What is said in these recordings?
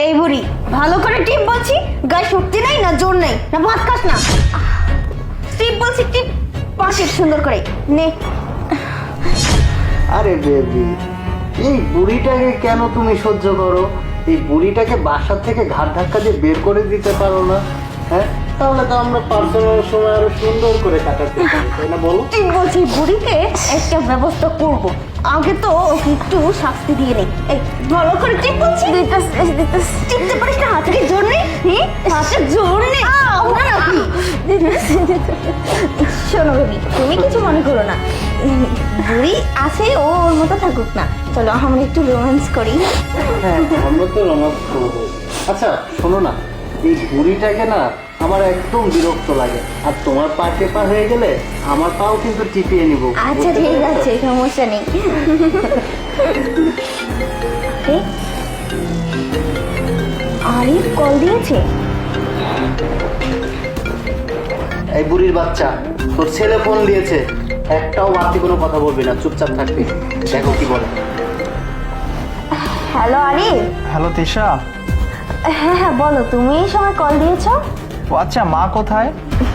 এই বুড়ি ভালো করে টিপ বলছি, গায়ে শক্তি নাই না জোর নেই না ভাত খাস না। টিপ বলছি টিপ, পাশে সুন্দর করে নে। আরে বেবি, এই বুড়িটাকে কেন তুমি সহ্য করো? এই বুড়িটাকে বাসা থেকে ঘাট ধাক্কা দিয়ে বের করে দিতে পারো না? হ্যাঁ, তাহলে তো আমরা পার্সোনাল সময় আরো সুন্দর করে কাটাতে পারি, তাই না বলো? টিপ বলছি বুড়িকে একটা ব্যবস্থা করব, আগে তো ওকে একটু শাস্তি দিয়ে নেই। এই ভালো করে টিপ বলছি, টিপতে পারিস না? হাতে কি জোর নেই? হাতে জোর নেই না নাকি? শোনো বেবি, তুমি কিছু মনে করো না, বুড়ি আছে, ও ওর মতো থাকুক না। চলো আমরা একটু রোম্যান্স করি। হ্যাঁ, আমরা তো রোমান্স করবো। আচ্ছা শোনো না, এই বুড়িটাকে না আমার একদম বিরক্ত লাগে, আর তোমার পা টেপা হয়ে গেলে আমার পাও কিন্তু টিপিয়ে নিব। আচ্ছা ঠিক আছে, সমস্যা নেই। আরিফ কল দিয়েছে। এই বুড়ির বাচ্চা, তোর ছেলে ফোন দিয়েছে, একটাও বাড়তি কোনো কথা বলবি না, চুপচাপ থাকবি। দেখো কি বলে। হ্যালো আরিফ। হ্যালো তিশা। হ্যাঁ হ্যাঁ বলো, তুমি এই সময় কল দিয়েছো? ও আচ্ছা, মা কোথায়?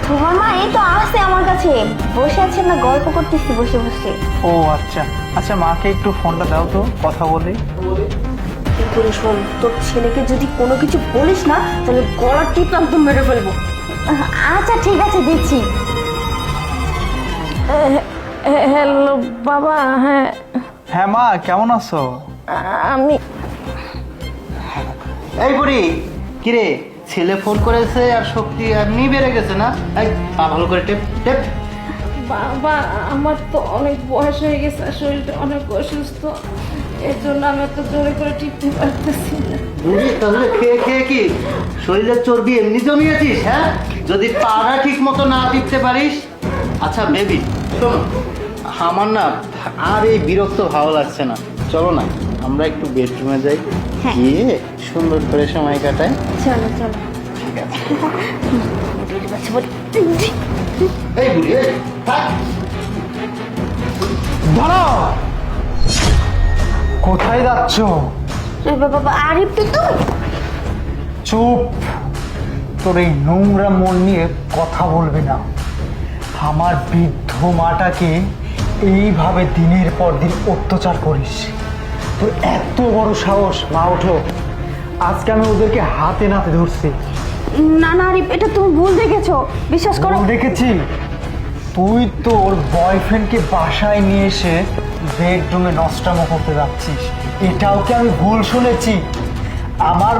তোমার মা এই তো আসছে আমার কাছে, বসে আছে না, গল্প করতেছি বসে বসে। ও আচ্ছা আচ্ছা, মাকে একটু ফোনটা দাও তো, কথা বলি। করে শোন, তোর ছেলেকে যদি কোনো কিছু বলিস না তাহলে গলার টিপ একদম মেরে ফেলবো। আচ্ছা ঠিক আছে, দিচ্ছি। হ্যালো বাবা। হ্যাঁ হ্যাঁ মা, কেমন আছো? আমি এই বুড়ি, কিরে ছেলে ফোন করেছে আর শক্তি এমনি বেড়ে গেছে না? এই পা ভালো করে টেপ টেপ। বাবা, আমার তো অনেক বয়স হয়ে গেছে আর শরীরটা অনেক অসুস্থ, এর জন্য আমি তো জোরে করে টিপতে পারতেছি না। বুড়ি তাহলে খেয়ে খেয়ে কি শরীরের চর্বি এমনি জমিয়েছিস? হ্যাঁ, যদি পাড়া ঠিক মতো না টিপতে পারিস। আচ্ছা বেবি শোনো, আমার না আর এই বিরক্ত ভালো লাগছে না, চলো না আমরা একটু বেডরুমে যাই, গিয়ে সুন্দর করে সময় কাটাই। চলো চলো। ঠিক আছে। এই বুড়ি, এই থাক। দাঁড়াও, কোথায় যাচ্ছ? বাবা আরিফ তুই তো চুপ, তোর এই নোংরা মন নিয়ে কথা বলবি না। আমার বৃদ্ধ মাটাকে এইভাবে দিনের পর দিন অত্যাচার করিস, তোর এত বড় সাহস? মা ওঠো, আজকে আমি ওদেরকে হাতে নাতে ধরছি। না না আরিফ, এটা তুমি ভুল দেখেছো, বিশ্বাস করো। ভুল দেখেছি? তুই তোর বয়ফ্রেন্ডকে বাসায় নিয়ে এসে বেডরুমে নষ্টামো করতে যাচ্ছিস, এটাও কি আমি ভুল শুনেছি? আমার